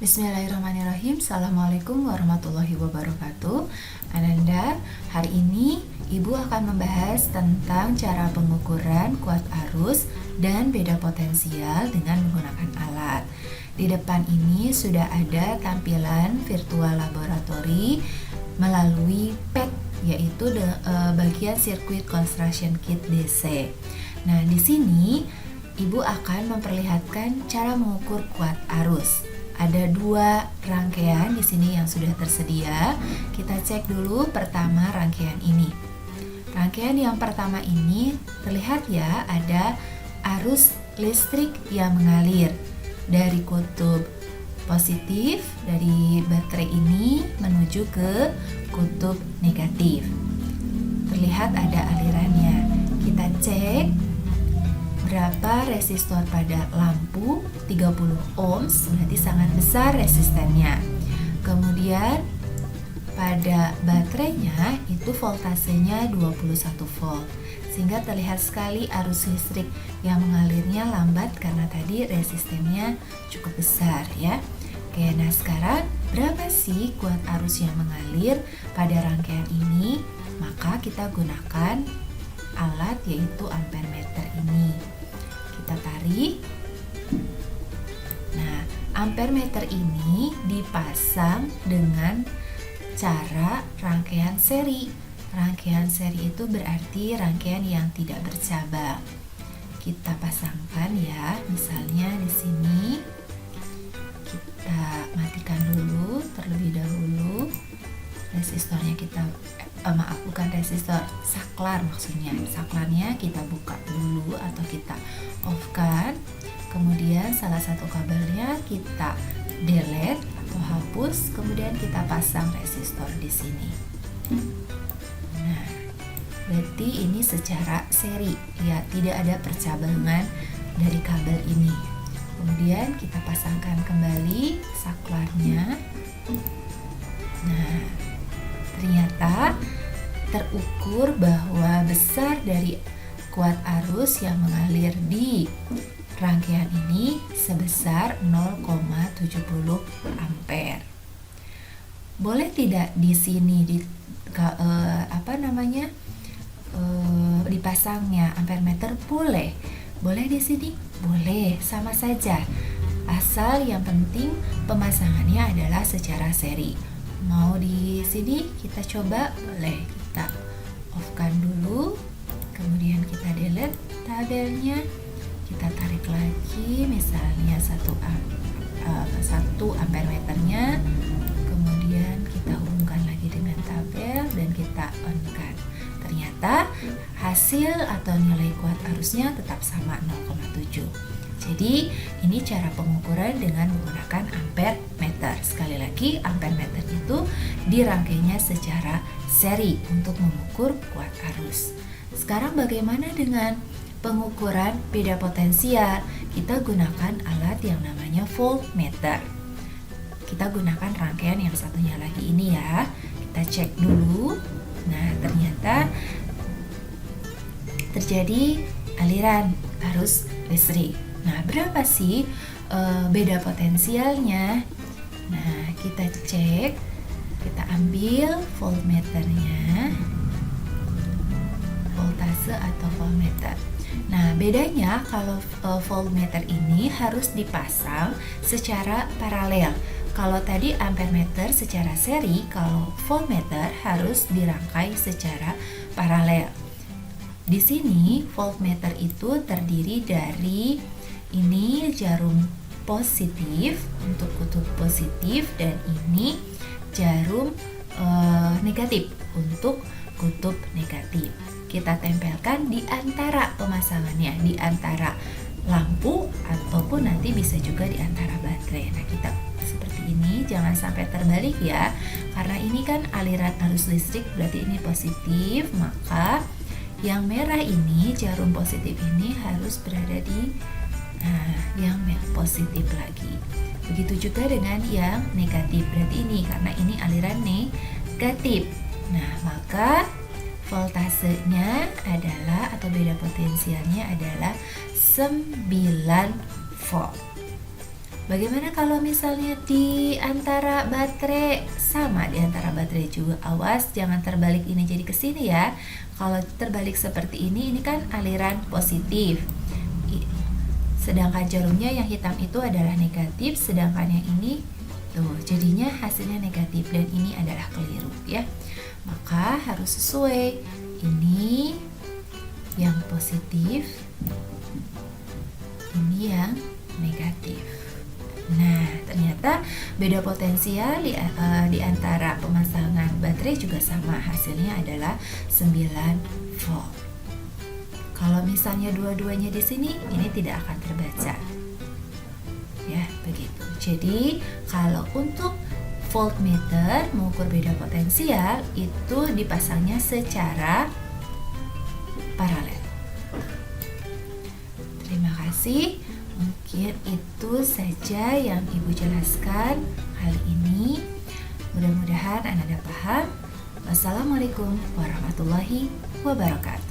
Bismillahirrahmanirrahim. Assalamualaikum warahmatullahi wabarakatuh. Ananda, hari ini Ibu akan membahas tentang cara pengukuran kuat arus dan beda potensial dengan menggunakan alat. Di depan ini sudah ada tampilan virtual laboratory melalui PET, yaitu bagian Circuit Construction Kit DC. Nah, di sini Ibu akan memperlihatkan cara mengukur kuat arus. Ada dua rangkaian di sini yang sudah tersedia. Kita cek dulu pertama rangkaian ini. Rangkaian yang pertama ini terlihat ya, ada arus listrik yang mengalir dari kutub positif dari baterai ini menuju ke kutub negatif. Terlihat ada alirannya. Kita cek berapa resistor pada lampu, 30 ohms, berarti sangat besar resistennya. Kemudian pada baterainya itu voltasenya 21 volt, sehingga terlihat sekali arus listrik yang mengalirnya lambat karena tadi resistennya cukup besar ya. Oke, nah sekarang berapa sih kuat arus yang mengalir pada rangkaian ini? Maka kita gunakan alat yaitu ampermeter ini. Kita tarik. Nah, ampermeter ini dipasang dengan cara rangkaian seri. Rangkaian seri itu berarti rangkaian yang tidak bercabang. Kita pasangkan ya, misalnya di sini. Kita matikan dulu terlebih dahulu. Resistornya kita bukan resistor, saklar maksudnya. Saklarnya kita buka dulu atau kita off-kan. Kemudian salah satu kabelnya kita delete atau hapus, kemudian kita pasang resistor di sini. Nah, berarti ini secara seri ya, tidak ada percabangan dari kabel ini. Kemudian kita pasangkan kembali saklarnya. Nah, ternyata terukur bahwa besar dari kuat arus yang mengalir di rangkaian ini sebesar 0,70 ampere. Boleh tidak di sini dipasangnya ampermeter? Boleh. Boleh di sini? Boleh, sama saja. Asal yang penting pemasangannya adalah secara seri. Mau di sini kita coba, boleh. Kita off-kan dulu, kemudian kita delete tabelnya, kita tarik lagi misalnya 1 ampermeternya, kemudian kita hubungkan lagi dengan tabel dan kita on-kan. Ternyata hasil atau nilai kuat arusnya tetap sama 0,7. Jadi ini cara pengukuran dengan menggunakan ampermeter. Sekali lagi, ampermeter itu dirangkainya secara seri untuk mengukur kuat arus. Sekarang bagaimana dengan pengukuran beda potensial? Kita gunakan alat yang namanya voltmeter. Kita gunakan rangkaian yang satunya lagi ini ya. Kita cek dulu. Nah, ternyata terjadi aliran arus listrik. Nah, berapa sih beda potensialnya? Nah, kita cek, kita ambil voltmeternya, voltase atau voltmeter. Nah, bedanya kalau voltmeter ini harus dipasang secara paralel. Kalau tadi ampermeter secara seri, kalau voltmeter harus dirangkai secara paralel. Di sini voltmeter itu terdiri dari ini jarum positif untuk kutub positif dan ini jarum negatif untuk kutub negatif. Kita tempelkan di antara pemasangannya, di antara lampu ataupun nanti bisa juga di antara baterai. Nah, kita seperti ini, jangan sampai terbalik ya, karena ini kan aliran arus listrik, berarti ini positif, maka yang merah ini, jarum positif ini harus berada di yang positif lagi. Begitu juga dengan yang negatif, berarti ini karena ini aliran negatif. Nah, maka voltasenya adalah atau beda potensialnya adalah 9 volt. Bagaimana kalau misalnya di antara baterai? Sama, di antara baterai juga. Awas jangan terbalik ini jadi ke sini ya. Kalau terbalik seperti ini kan aliran positif. Sedangkan jarumnya yang hitam itu adalah negatif, sedangkan yang ini tuh jadinya hasilnya negatif dan ini adalah keliru ya. Maka harus sesuai. Ini yang positif, ini yang negatif. Nah, ternyata beda potensial di antara pemasangan baterai juga sama, hasilnya adalah 9 volt. Kalau misalnya dua-duanya di sini, ini tidak akan terbaca. Ya, begitu. Jadi, kalau untuk voltmeter mengukur beda potensial itu dipasangnya secara paralel. Terima kasih. Mungkin itu saja yang Ibu jelaskan kali ini. Mudah-mudahan Anda paham. Wassalamualaikum warahmatullahi wabarakatuh.